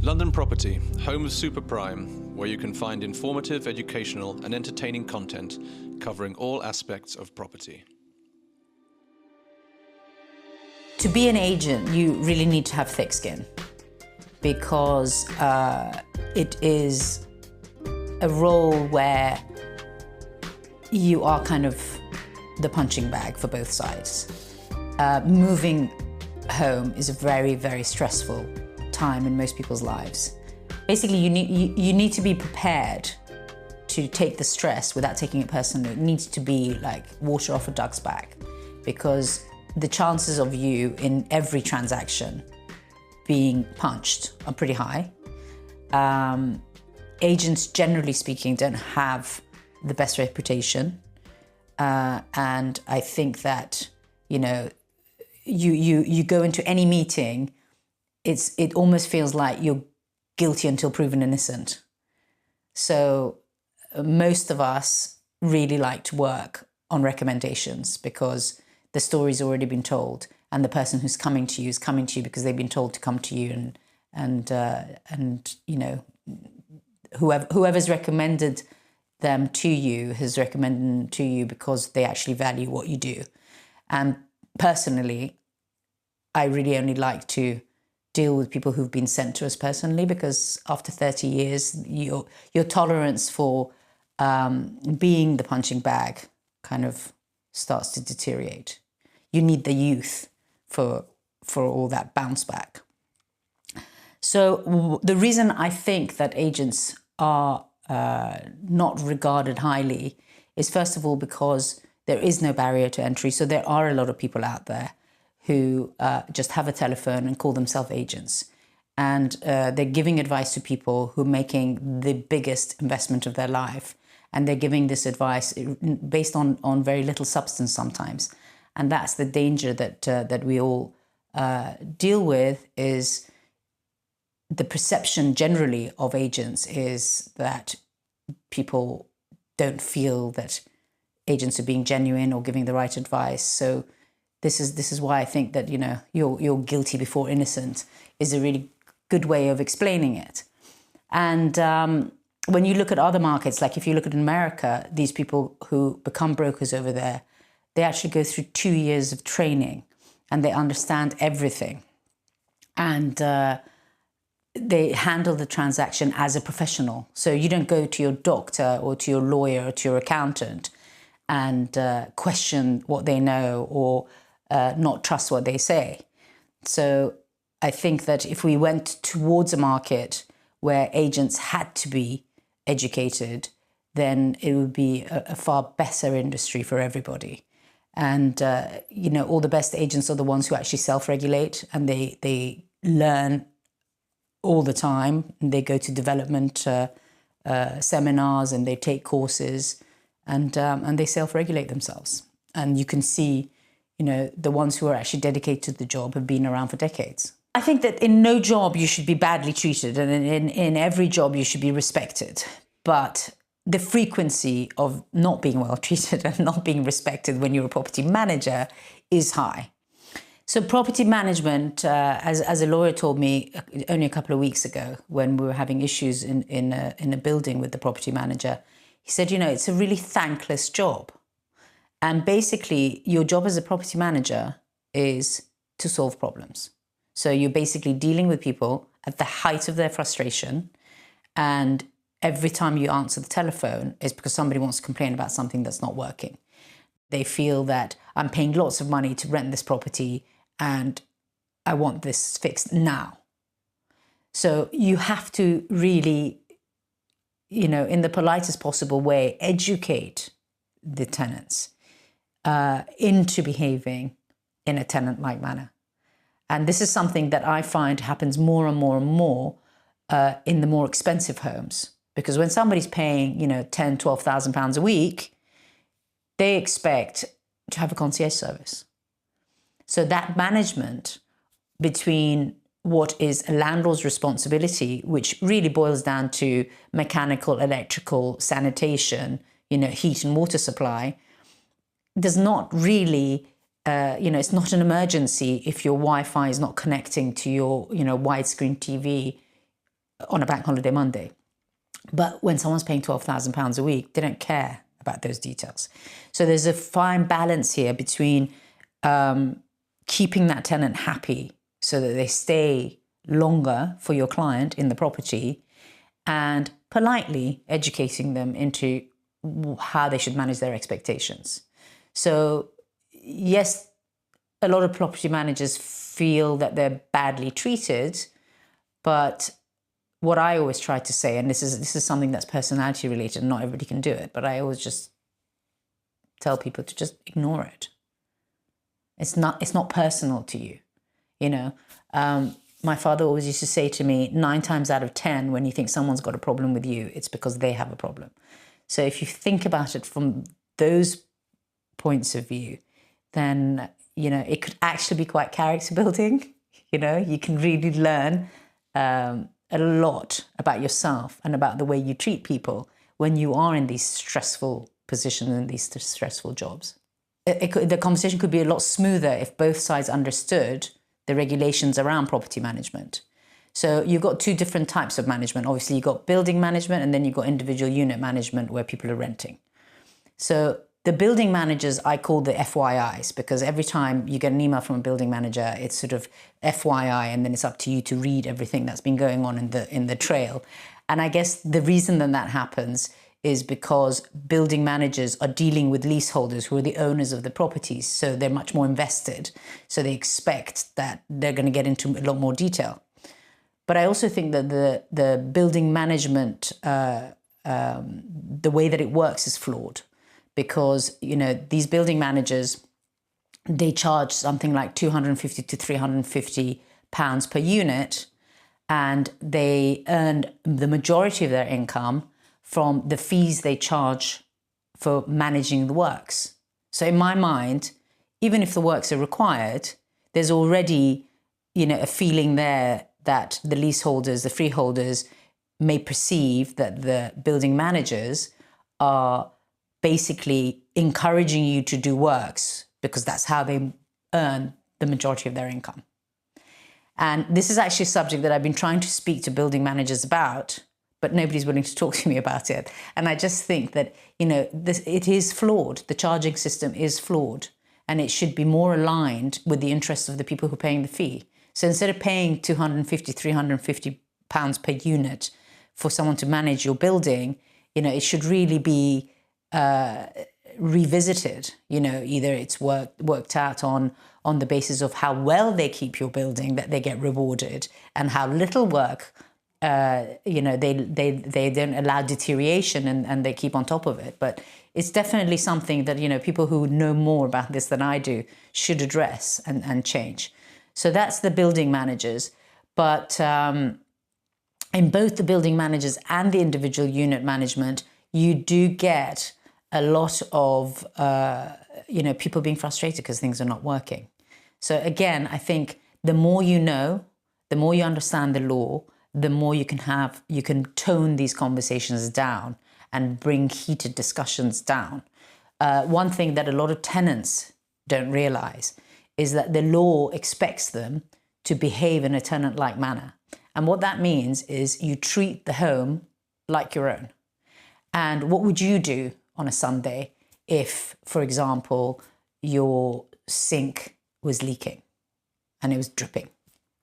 London Property, home of Super Prime, where you can find informative, educational and entertaining content covering all aspects of property. To be an agent, you really need to have thick skin because it is a role where you are kind of the punching bag for both sides. Moving home is a very, very stressful time in most people's lives. Basically, you need to be prepared to take the stress without taking it personally. It needs to be like water off a duck's back, because the chances of you in every transaction being punched are pretty high. Agents, generally speaking, don't have the best reputation. And I think that, you know, you go into any meeting, it almost feels like you're guilty until proven innocent. So most of us really like to work on recommendations because the story's already been told, and the person who's coming to you is coming to you because they've been told to come to you, and you know, whoever's recommended them to you has recommended them to you because they actually value what you do. And personally, I really only like to deal with people who've been sent to us personally, because after 30 years, your tolerance for being the punching bag kind of starts to deteriorate. You need the youth for all that bounce back. So the reason I think that agents are not regarded highly is, first of all, because there is no barrier to entry. So there are a lot of people out there who just have a telephone and call themselves agents. And they're giving advice to people who are making the biggest investment of their life. And they're giving this advice based on very little substance sometimes. And that's the danger that we all deal with. Is the perception generally of agents is that people don't feel that agents are being genuine or giving the right advice. So this is why I think that, you know, you're guilty before innocent is a really good way of explaining it. And when you look at other markets, like if you look at America, these people who become brokers over there, they actually go through 2 years of training and they understand everything. And they handle the transaction as a professional. So you don't go to your doctor or to your lawyer or to your accountant and question what they know or not trust what they say. So I think that if we went towards a market where agents had to be educated, then it would be a far better industry for everybody. And, you know, all the best agents are the ones who actually self-regulate, and they learn all the time. And they go to development seminars and they take courses, and they self-regulate themselves. And you can see, you know, the ones who are actually dedicated to the job have been around for decades. I think that in no job you should be badly treated, and in every job you should be respected. But the frequency of not being well treated and not being respected when you're a property manager is high. So property management, as a lawyer told me only a couple of weeks ago when we were having issues in a building with the property manager, he said, you know, it's a really thankless job. And basically your job as a property manager is to solve problems. So you're basically dealing with people at the height of their frustration, and every time you answer the telephone is because somebody wants to complain about something that's not working. They feel that I'm paying lots of money to rent this property and I want this fixed now. So you have to really, you know, in the politest possible way, educate the tenants into behaving in a tenant-like manner. And this is something that I find happens more and more and more in the more expensive homes. Because when somebody's paying, you know, £10,000, £12,000 a week, they expect to have a concierge service. So that management between what is a landlord's responsibility, which really boils down to mechanical, electrical, sanitation, you know, heat and water supply, does not really, you know, it's not an emergency if your Wi-Fi is not connecting to your, you know, widescreen TV on a bank holiday Monday. But when someone's paying £12,000 a week, they don't care about those details. So there's a fine balance here between keeping that tenant happy so that they stay longer for your client in the property, and politely educating them into how they should manage their expectations. So yes, a lot of property managers feel that they're badly treated, but what I always try to say, and this is something that's personality related, and not everybody can do it, but I always just tell people to just ignore it. It's not personal to you, you know. My father always used to say to me, 9 times out of 10, when you think someone's got a problem with you, it's because they have a problem. So if you think about it from those points of view, then, you know, it could actually be quite character building. You know, you can really learn a lot about yourself and about the way you treat people when you are in these stressful positions and these stressful jobs. The conversation could be a lot smoother if both sides understood the regulations around property management. So you've got 2 different types of management. Obviously, you've got building management, and then you've got individual unit management where people are renting. So the building managers, I call the FYIs, because every time you get an email from a building manager, it's sort of FYI, and then it's up to you to read everything that's been going on in the trail. And I guess the reason that happens is because building managers are dealing with leaseholders who are the owners of the properties, so they're much more invested. So they expect that they're going to get into a lot more detail. But I also think that the building management, the way that it works is flawed, because, you know, these building managers, they charge something like £250 to £350 per unit, and they earn the majority of their income from the fees they charge for managing the works. So in my mind, even if the works are required, there's already, you know, a feeling there that the leaseholders, the freeholders, may perceive that the building managers are basically encouraging you to do works because that's how they earn the majority of their income. And this is actually a subject that I've been trying to speak to building managers about, but nobody's willing to talk to me about it. And I just think that, you know, it is flawed. The charging system is flawed, and it should be more aligned with the interests of the people who are paying the fee. So instead of paying £250, £350 per unit for someone to manage your building, you know, it should really be revisited. You know, either it's worked out on the basis of how well they keep your building, that they get rewarded, and how little work, you know, they don't allow deterioration and they keep on top of it. But it's definitely something that, you know, people who know more about this than I do should address and change. So that's the building managers. But in both the building managers and the individual unit management, you do get a lot of, you know, people being frustrated because things are not working. So again, I think the more you know, the more you understand the law, the more you can tone these conversations down and bring heated discussions down. One thing that a lot of tenants don't realize is that the law expects them to behave in a tenant-like manner. And what that means is you treat the home like your own. And what would you do on a Sunday if, for example, your sink was leaking and it was dripping?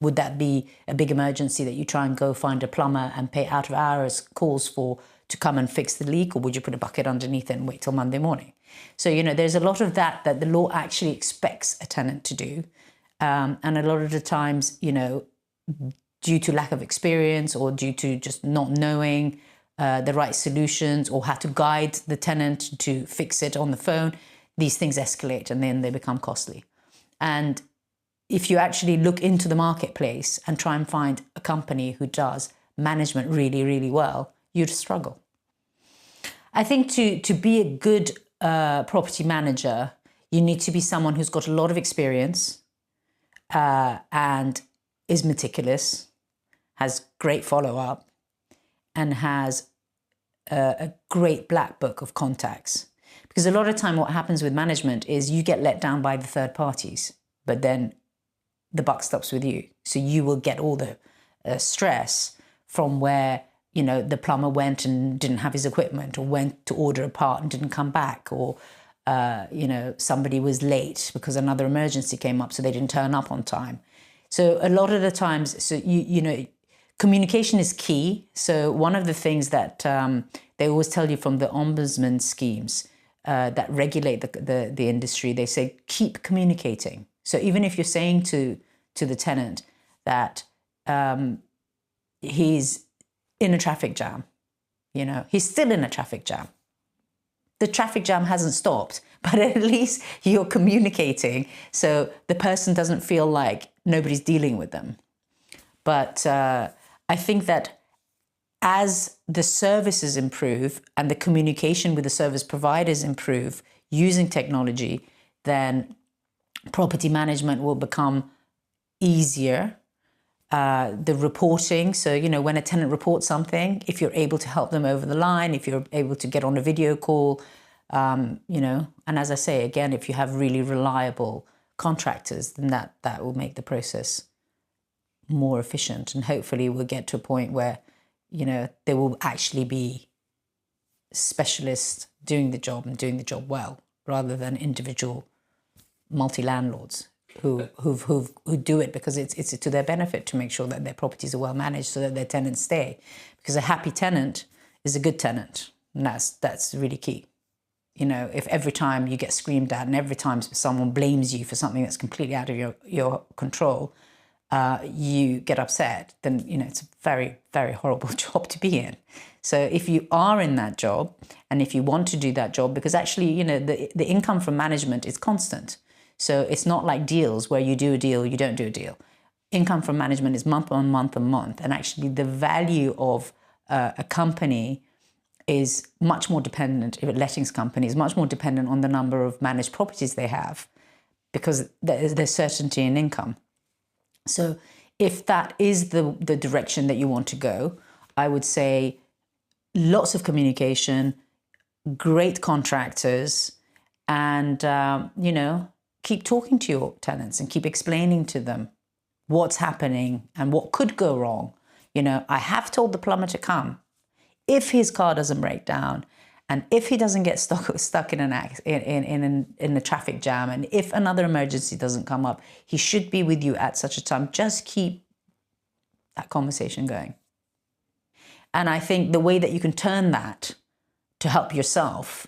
Would that be a big emergency that you try and go find a plumber and pay out of hours calls to come and fix the leak? Or would you put a bucket underneath it and wait till Monday morning? So, you know, there's a lot of that the law actually expects a tenant to do. And a lot of the times, you know, due to lack of experience or due to just not knowing the right solutions or how to guide the tenant to fix it on the phone, these things escalate and then they become costly. And if you actually look into the marketplace and try and find a company who does management really, really well, you'd struggle. I think to be a good property manager, you need to be someone who's got a lot of experience and is meticulous, has great follow-up, and has a great black book of contacts. Because a lot of time what happens with management is you get let down by the third parties, but then the buck stops with you. So you will get all the stress from where, you know, the plumber went and didn't have his equipment, or went to order a part and didn't come back, or, you know, somebody was late because another emergency came up, so they didn't turn up on time. So a lot of the times, so you know, communication is key. So one of the things that they always tell you from the ombudsman schemes that regulate the industry, they say, keep communicating. So even if you're saying to the tenant that he's in a traffic jam, you know, he's still in a traffic jam. The traffic jam hasn't stopped, but at least you're communicating so the person doesn't feel like nobody's dealing with them. But I think that as the services improve and the communication with the service providers improve using technology, then property management will become easier. The reporting, so, you know, when a tenant reports something, if you're able to help them over the line, if you're able to get on a video call, you know, and as I say, again, if you have really reliable contractors, then that will make the process more efficient. And hopefully we'll get to a point where, you know, there will actually be specialists doing the job and doing the job well, rather than individual multi-landlords who do it because it's to their benefit to make sure that their properties are well managed so that their tenants stay. Because a happy tenant is a good tenant, and that's really key. You know, if every time you get screamed at and every time someone blames you for something that's completely out of your control, you get upset, then, you know, it's a very, very horrible job to be in. So if you are in that job and if you want to do that job, because actually, you know, the income from management is constant. So it's not like deals where you do a deal, you don't do a deal. Income from management is month on month on month. And actually the value of a company is much more dependent, if a lettings company is much more dependent on the number of managed properties they have, because there's certainty in income. So if that is the direction that you want to go, I would say lots of communication, great contractors, and, you know, keep talking to your tenants and keep explaining to them what's happening and what could go wrong. You know, I have told the plumber to come. If his car doesn't break down, and if he doesn't get stuck in a traffic jam, and if another emergency doesn't come up, he should be with you at such a time. Just keep that conversation going. And I think the way that you can turn that to help yourself,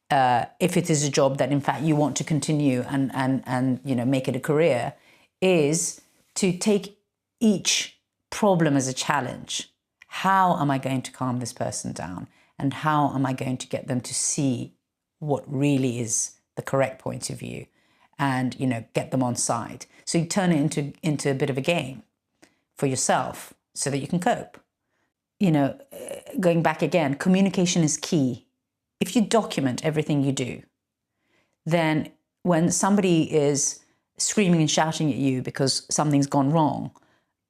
if it is a job that in fact you want to continue and you know, make it a career, is to take each problem as a challenge. How am I going to calm this person down? And how am I going to get them to see what really is the correct point of view, and, you know, get them on side? So you turn it into a bit of a game for yourself so that you can cope. You know, going back again, communication is key. If you document everything you do, then when somebody is screaming and shouting at you because something's gone wrong,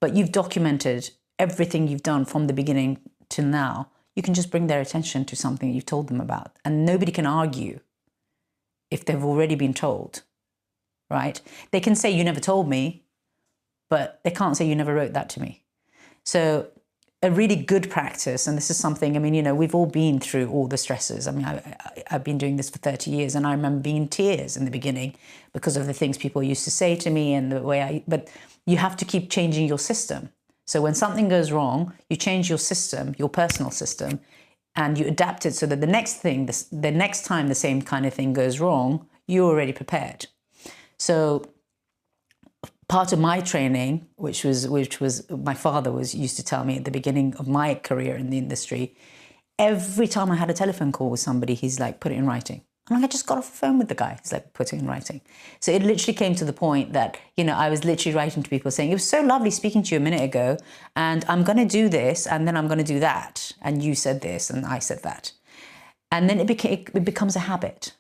but you've documented everything you've done from the beginning till now, you can just bring their attention to something you've told them about. And nobody can argue if they've already been told, right? They can say, you never told me, but they can't say, you never wrote that to me. So a really good practice, and this is something, I mean, you know, we've all been through all the stresses. I mean, I've been doing this for 30 years, and I remember being in tears in the beginning because of the things people used to say to me and the way but you have to keep changing your system. So when something goes wrong, you change your system, your personal system, and you adapt it so that the next time the same kind of thing goes wrong, you're already prepared. So part of my training, which was my father used to tell me at the beginning of my career in the industry, every time I had a telephone call with somebody, he's like, put it in writing. I'm like, I just got off the phone with the guy. He's like, put it in writing. So it literally came to the point that, you know, I was literally writing to people saying, it was so lovely speaking to you a minute ago, and I'm going to do this, and then I'm going to do that. And you said this, and I said that. And then it becomes a habit.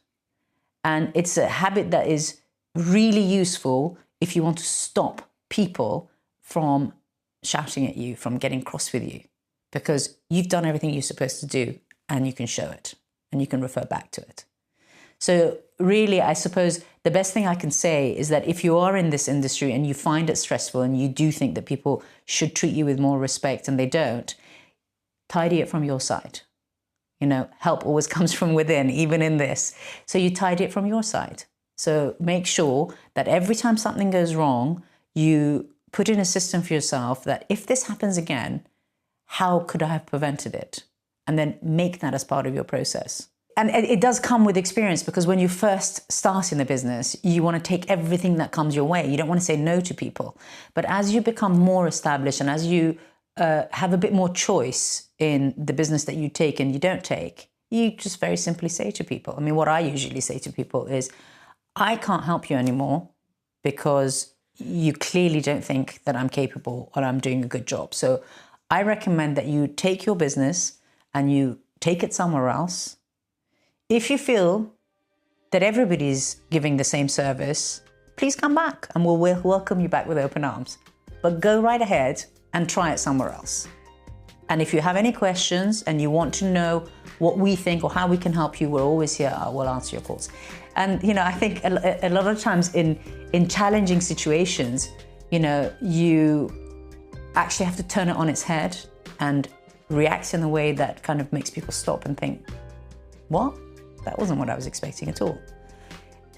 And it's a habit that is really useful if you want to stop people from shouting at you, from getting cross with you, because you've done everything you're supposed to do, and you can show it, and you can refer back to it. So really, I suppose the best thing I can say is that if you are in this industry and you find it stressful and you do think that people should treat you with more respect and they don't, tidy it from your side. Help always comes from within, even in this. So you tidy it from your side. So make sure that every time something goes wrong, you put in a system for yourself that if this happens again, how could I have prevented it? And then make that as part of your process. And it does come with experience, because when you first start in the business, you want to take everything that comes your way. You don't want to say no to people. But as you become more established and as you have a bit more choice in the business that you take and you don't take, you just very simply say to people, I mean, what I usually say to people is, I can't help you anymore because you clearly don't think that I'm capable or I'm doing a good job. So I recommend that you take your business and you take it somewhere else. If you feel that everybody's giving the same service, please come back and we'll welcome you back with open arms. But go right ahead and try it somewhere else. And if you have any questions and you want to know what we think or how we can help you, we're always here. We'll answer your calls. And, I think a lot of times in challenging situations, you actually have to turn it on its head and react in a way that kind of makes people stop and think, what? That wasn't what I was expecting at all.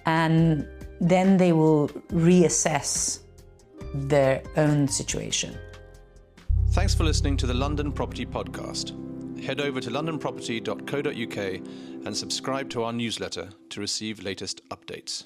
And then they will reassess their own situation. Thanks for listening to the London Property Podcast. Head over to londonproperty.co.uk and subscribe to our newsletter to receive latest updates.